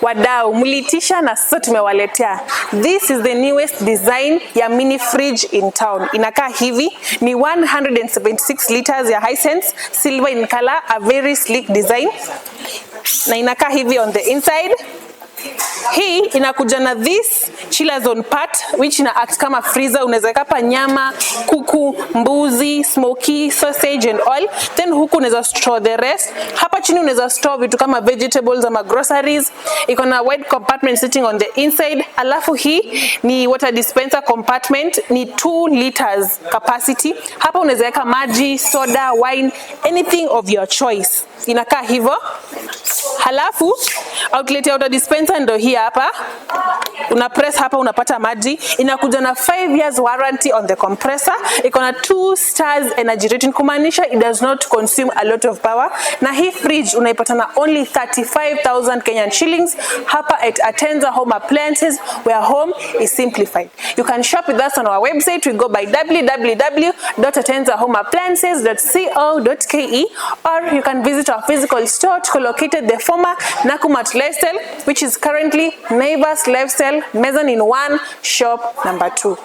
Wadau, mulitisha na sasa tumewaletea. This is the newest design ya mini fridge in town. Inakaa hivi, ni 176 liters ya Hisense, silver in color, a very sleek design. Na inakaa hivi on the inside. Hii inakuja na this chiller zone part which ina act kama freezer. Unaweza weka hapa nyama, kuku, mbuzi, smoky, sausage and all. Then huku unaweza store the rest. Hapa chini unaweza store vitu kama vegetables ama groceries. Iko na wide compartment sitting on the inside. Alafu hii ni water dispenser compartment, ni 2 liters capacity. Hapa unaweza weka maji, soda, wine, anything of your choice. Inakaa hivyo. Halafu outlet ya water dispenser ndo hii hapa. Una press hapa unapata maji. Inakuja na 5 years warranty on the compressor. Iko na 2 stars energy rating, kumaanisha it does not consume a lot of power. Na hii fridge unaipata na only 35,000 Kenyan shillings hapa at Atenza Home Appliances, where home is simplified. You can shop with us on our website. We go by www.atenzahomeappliances.co.ke, or you can visit our physical store located the former Nakumat Lifestyle, which is currently Neighbors Lifestyle Mezzanine 1, shop number 2.